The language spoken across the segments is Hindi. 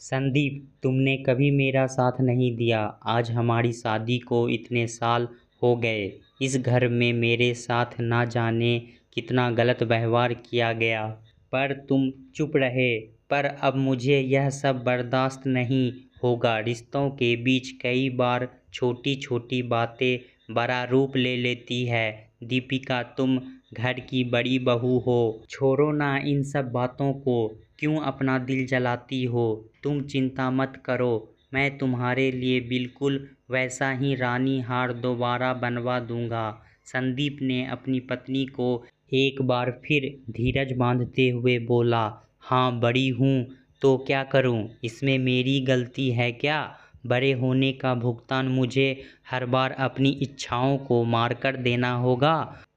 संदीप, तुमने कभी मेरा साथ नहीं दिया। आज हमारी शादी को इतने साल हो गए। इस घर में मेरे साथ ना जाने कितना गलत व्यवहार किया गया, पर तुम चुप रहे। पर अब मुझे यह सब बर्दाश्त नहीं होगा। रिश्तों के बीच कई बार छोटी छोटी बातें बड़ा रूप ले लेती है। दीपिका, तुम घर की बड़ी बहू हो। छोड़ो ना इन सब बातों को। क्यों अपना दिल जलाती हो? तुम चिंता मत करो, मैं तुम्हारे लिए बिल्कुल वैसा ही रानी हार दोबारा बनवा दूंगा। संदीप ने अपनी पत्नी को एक बार फिर धीरज बांधते हुए बोला। हाँ, बड़ी हूँ तो क्या करूँ? इसमें मेरी गलती है क्या? बड़े होने का भुगतान मुझे हर बार अपनी इच्छाओं को मारकर देना होगा?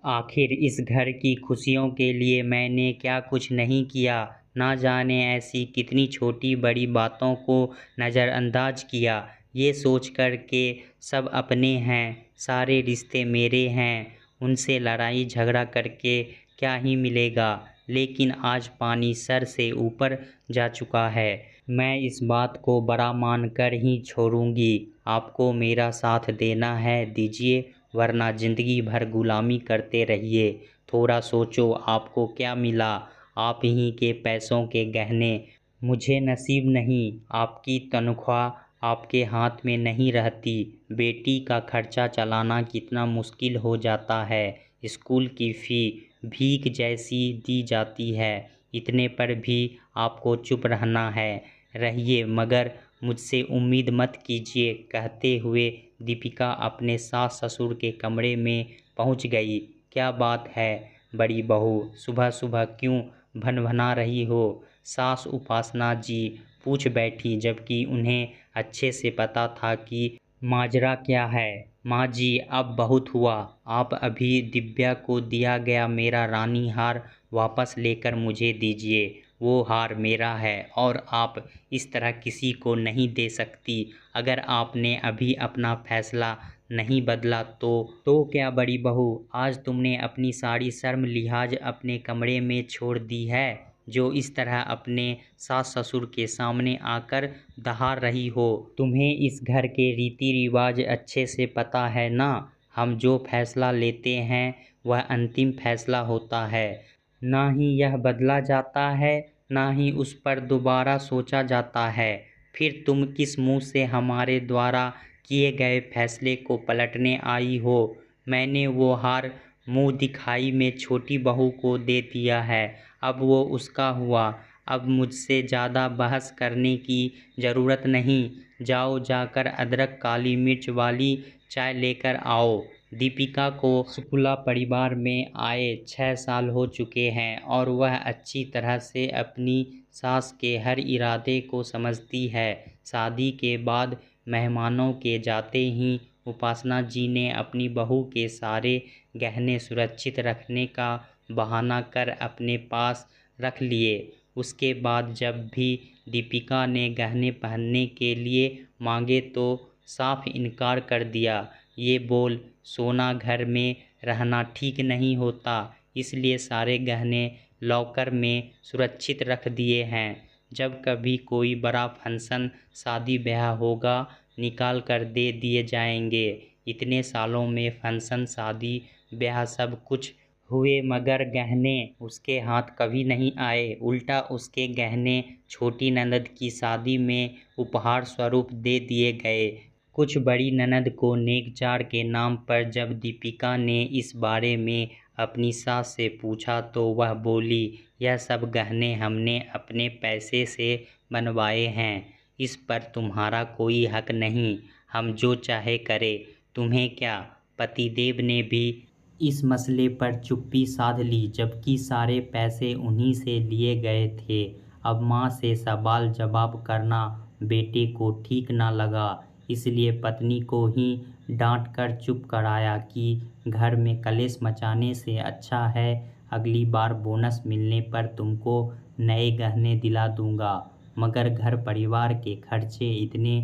आखिर इस घर की खुशियों के लिए मैंने क्या कुछ नहीं किया? ना जाने ऐसी कितनी छोटी बड़ी बातों को नज़रअंदाज किया। ये सोच कर के सब अपने हैं, सारे रिश्ते मेरे हैं, उनसे लड़ाई झगड़ा करके क्या ही मिलेगा। लेकिन आज पानी सर से ऊपर जा चुका है। मैं इस बात को बड़ा मानकर ही छोड़ूंगी। आपको मेरा साथ देना है दीजिए, वरना ज़िंदगी भर गुलामी करते रहिए। थोड़ा सोचो, आपको क्या मिला? आप ही के पैसों के गहने। मुझे नसीब नहीं, आपकी तनख्वाह आपके हाथ में नहीं रहती। बेटी का खर्चा चलाना कितना मुश्किल हो जाता है। स्कूल की फ़ी भीख जैसी दी जाती है। इतने पर भी आपको चुप रहना है। रहिए, मगर मुझसे उम्मीद मत कीजिए। कहते हुए दीपिका अपने सास ससुर के कमरे में पहुंच गई। क्या बात है बड़ी बहू, सुबह सुबह क्यों भनभना रही हो? सास उपासना जी पूछ बैठी, जबकि उन्हें अच्छे से पता था कि माजरा क्या है। माँ जी, अब बहुत हुआ। आप अभी दिव्या को दिया गया मेरा रानी हार वापस लेकर मुझे दीजिए। वो हार मेरा है और आप इस तरह किसी को नहीं दे सकती। अगर आपने अभी अपना फैसला नहीं बदला तो क्या बड़ी बहू, आज तुमने अपनी सारी शर्म लिहाज अपने कमरे में छोड़ दी है, जो इस तरह अपने सास ससुर के सामने आकर दहाड़ रही हो। तुम्हें इस घर के रीति रिवाज अच्छे से पता है ना? हम जो फैसला लेते हैं वह अंतिम फैसला होता है। ना ही यह बदला जाता है, ना ही उस पर दोबारा सोचा जाता है। फिर तुम किस मुंह से हमारे द्वारा किए गए फैसले को पलटने आई हो? मैंने वो हार मुंह दिखाई में छोटी बहू को दे दिया है। अब वो उसका हुआ। अब मुझसे ज़्यादा बहस करने की ज़रूरत नहीं। जाओ, जाकर अदरक काली मिर्च वाली चाय लेकर आओ। दीपिका को शुक्ला परिवार में आए 6 साल हो चुके हैं और वह अच्छी तरह से अपनी सास के हर इरादे को समझती है। शादी के बाद मेहमानों के जाते ही उपासना जी ने अपनी बहू के सारे गहने सुरक्षित रखने का बहाना कर अपने पास रख लिए। उसके बाद जब भी दीपिका ने गहने पहनने के लिए मांगे तो साफ इनकार कर दिया। ये बोल, सोना घर में रहना ठीक नहीं होता, इसलिए सारे गहने लॉकर में सुरक्षित रख दिए हैं। जब कभी कोई बड़ा फंक्शन शादी ब्याह होगा, निकाल कर दे दिए जाएंगे। इतने सालों में फंक्शन शादी ब्याह सब कुछ हुए, मगर गहने उसके हाथ कभी नहीं आए। उल्टा उसके गहने छोटी ननद की शादी में उपहार स्वरूप दे दिए गए। कुछ बड़ी ननद को नेकचार के नाम पर जब दीपिका ने इस बारे में अपनी सास से पूछा तो वह बोली, यह सब गहने हमने अपने पैसे से बनवाए हैं। इस पर तुम्हारा कोई हक नहीं। हम जो चाहे करें, तुम्हें क्या? पतिदेव ने भी इस मसले पर चुप्पी साध ली, जबकि सारे पैसे उन्हीं से लिए गए थे। अब माँ से सवाल जवाब करना बेटे को ठीक ना लगा, इसलिए पत्नी को ही डांट कर चुप कराया कि घर में कलेश मचाने से अच्छा है अगली बार बोनस मिलने पर तुमको नए गहने दिला दूंगा। मगर घर परिवार के खर्चे इतने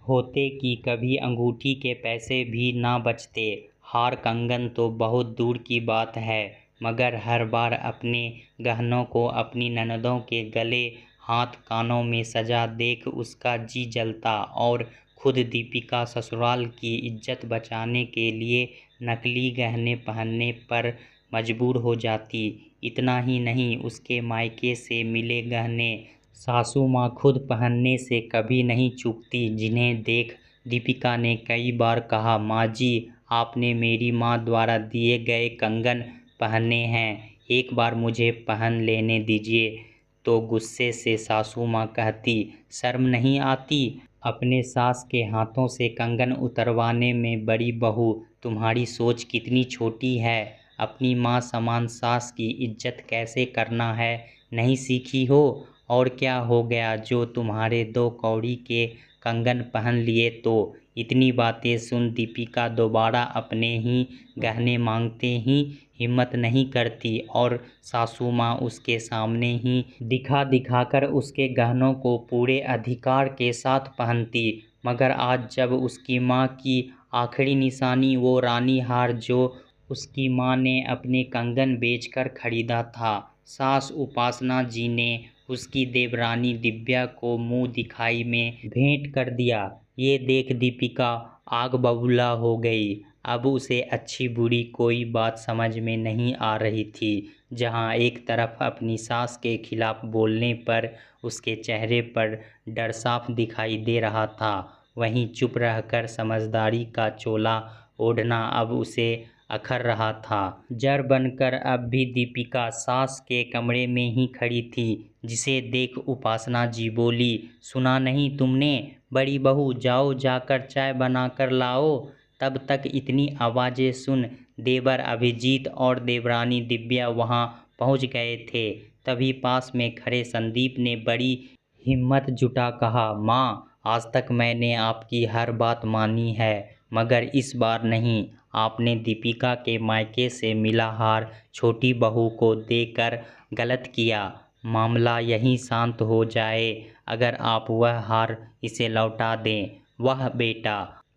होते कि कभी अंगूठी के पैसे भी ना बचते। हार कंगन तो बहुत दूर की बात है, मगर हर बार अपने गहनों को अपनी ननदों के गले हाथ कानों में सजा देख उसका जी जलता और खुद दीपिका ससुराल की इज्जत बचाने के लिए नकली गहने पहनने पर मजबूर हो जाती। इतना ही नहीं, उसके मायके से मिले गहने सासू माँ खुद पहनने से कभी नहीं चूकती, जिन्हें देख दीपिका ने कई बार कहा, माँ जी, आपने मेरी माँ द्वारा दिए गए कंगन पहने हैं, एक बार मुझे पहन लेने दीजिए। तो गुस्से से सासू माँ कहती, शर्म नहीं आती अपने सास के हाथों से कंगन उतरवाने में? बड़ी बहू, तुम्हारी सोच कितनी छोटी है। अपनी माँ समान सास की इज्जत कैसे करना है नहीं सीखी हो? और क्या हो गया जो तुम्हारे 2 कौड़ी के कंगन पहन लिए तो? इतनी बातें सुन दीपिका दोबारा अपने ही गहने मांगते ही हिम्मत नहीं करती और सासू माँ उसके सामने ही दिखा दिखाकर उसके गहनों को पूरे अधिकार के साथ पहनती। मगर आज जब उसकी माँ की आखिरी निशानी वो रानी हार जो उसकी माँ ने अपने कंगन बेचकर खरीदा था, सास उपासना जी ने उसकी देवरानी दिव्या को मुंह दिखाई में भेंट कर दिया। ये देख दीपिका आग बबूला हो गई। अब उसे अच्छी बुरी कोई बात समझ में नहीं आ रही थी। जहाँ एक तरफ अपनी सास के खिलाफ बोलने पर उसके चेहरे पर डर साफ दिखाई दे रहा था, वहीं चुप रहकर समझदारी का चोला ओढ़ना अब उसे अखर रहा था। जर बनकर अब भी दीपिका सास के कमरे में ही खड़ी थी, जिसे देख उपासना जी बोली, सुना नहीं तुमने? बड़ी बहू, जाओ जाकर चाय बनाकर लाओ। तब तक इतनी आवाज़ें सुन देवर अभिजीत और देवरानी दिव्या वहां पहुंच गए थे। तभी पास में खड़े संदीप ने बड़ी हिम्मत जुटा कहा, माँ, आज तक मैंने आपकी हर बात मानी है, मगर इस बार नहीं। आपने दीपिका के मायके से मिला हार छोटी बहू को देकर गलत किया। मामला यहीं शांत हो जाए अगर आप वह हार इसे लौटा दें। वह बेटा,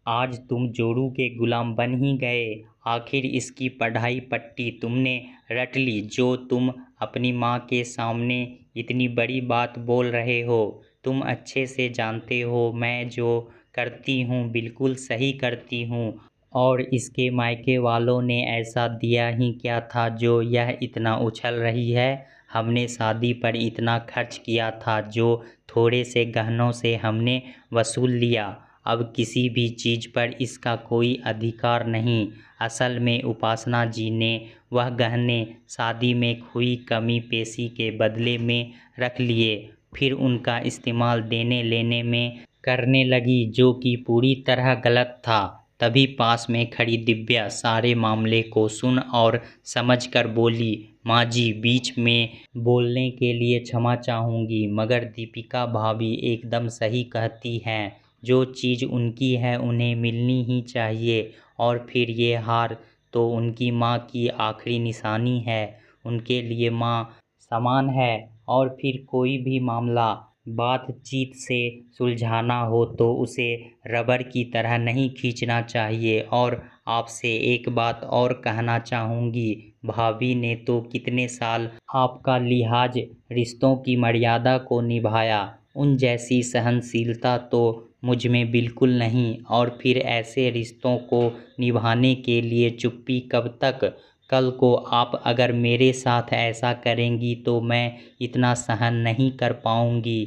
आज तुम जोरू के गुलाम बन ही गए। आखिर इसकी पढ़ाई पट्टी तुमने रट ली जो तुम अपनी माँ के सामने इतनी बड़ी बात बोल रहे हो। तुम अच्छे से जानते हो मैं जो करती हूँ बिल्कुल सही करती हूँ, और इसके मायके वालों ने ऐसा दिया ही क्या था जो यह इतना उछल रही है। हमने शादी पर इतना खर्च किया था जो थोड़े से गहनों से हमने वसूल लिया। अब किसी भी चीज़ पर इसका कोई अधिकार नहीं। असल में उपासना जी ने वह गहने शादी में हुई कमी पेशी के बदले में रख लिए, फिर उनका इस्तेमाल देने लेने में करने लगी, जो कि पूरी तरह गलत था। तभी पास में खड़ी दिव्या सारे मामले को सुन और समझकर बोली, माँ जी, बीच में बोलने के लिए क्षमा चाहूँगी, मगर दीपिका भाभी एकदम सही कहती हैं। जो चीज़ उनकी है उन्हें मिलनी ही चाहिए। और फिर ये हार तो उनकी माँ की आखिरी निशानी है, उनके लिए माँ समान है। और फिर कोई भी मामला बातचीत से सुलझाना हो तो उसे रबर की तरह नहीं खींचना चाहिए। और आपसे एक बात और कहना चाहूँगी, भाभी ने तो कितने साल आपका लिहाज रिश्तों की मर्यादा को निभाया, उन जैसी सहनशीलता तो मुझ में बिल्कुल नहीं। और फिर ऐसे रिश्तों को निभाने के लिए चुप्पी कब तक? कल को आप अगर मेरे साथ ऐसा करेंगी तो मैं इतना सहन नहीं कर पाऊँगी।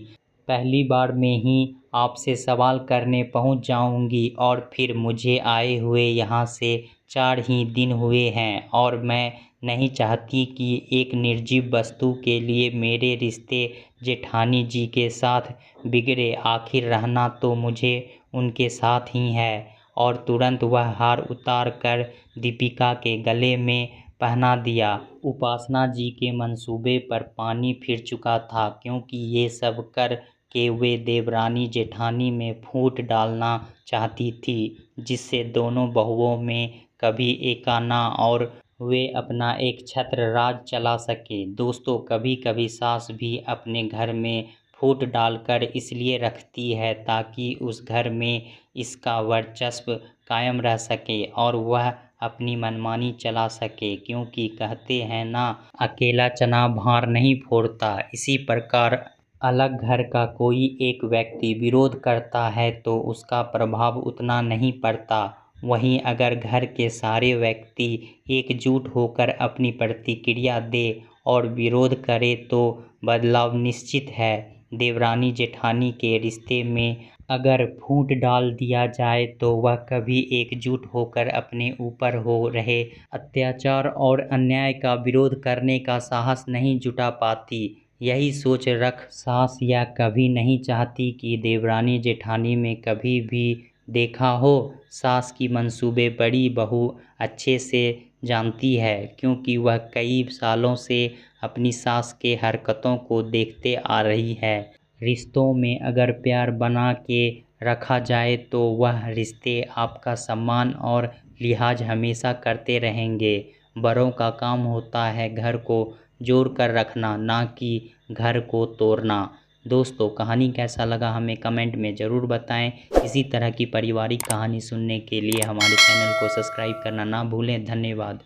पहली बार में ही आपसे सवाल करने पहुंच जाऊंगी, और फिर मुझे आए हुए यहाँ से 4 ही दिन हुए हैं, और मैं नहीं चाहती कि एक निर्जीव वस्तु के लिए मेरे रिश्ते जेठानी जी के साथ बिगड़े। आखिर रहना तो मुझे उनके साथ ही है। और तुरंत वह हार उतार कर दीपिका के गले में पहना दिया। उपासना जी के मंसूबे पर पानी फिर चुका था, क्योंकि ये सब कर के वे देवरानी जेठानी में फूट डालना चाहती थी, जिससे दोनों बहुओं में कभी एका ना और वे अपना एक छत्र राज चला सके। दोस्तों, कभी कभी सास भी अपने घर में फूट डालकर इसलिए रखती है ताकि उस घर में इसका वर्चस्व कायम रह सके और वह अपनी मनमानी चला सके, क्योंकि कहते हैं ना, अकेला चना भार नहीं फोड़ता। इसी प्रकार अलग घर का कोई एक व्यक्ति विरोध करता है तो उसका प्रभाव उतना नहीं पड़ता, वहीं अगर घर के सारे व्यक्ति एकजुट होकर अपनी प्रतिक्रिया दें और विरोध करें तो बदलाव निश्चित है। देवरानी जेठानी के रिश्ते में अगर फूट डाल दिया जाए तो वह कभी एकजुट होकर अपने ऊपर हो रहे अत्याचार और अन्याय का विरोध करने का साहस नहीं जुटा पाती। यही सोच रख सास यह कभी नहीं चाहती कि देवरानी जेठानी में कभी भी देखा हो। सास की मंसूबे बड़ी बहू अच्छे से जानती है, क्योंकि वह कई सालों से अपनी सास के हरकतों को देखते आ रही है। रिश्तों में अगर प्यार बना के रखा जाए तो वह रिश्ते आपका सम्मान और लिहाज हमेशा करते रहेंगे। बड़ों का काम होता है घर को जोड़ कर रखना, ना कि घर को तोड़ना। दोस्तों, कहानी कैसा लगा हमें कमेंट में ज़रूर बताएं। इसी तरह की पारिवारिक कहानी सुनने के लिए हमारे चैनल को सब्सक्राइब करना ना भूलें। धन्यवाद।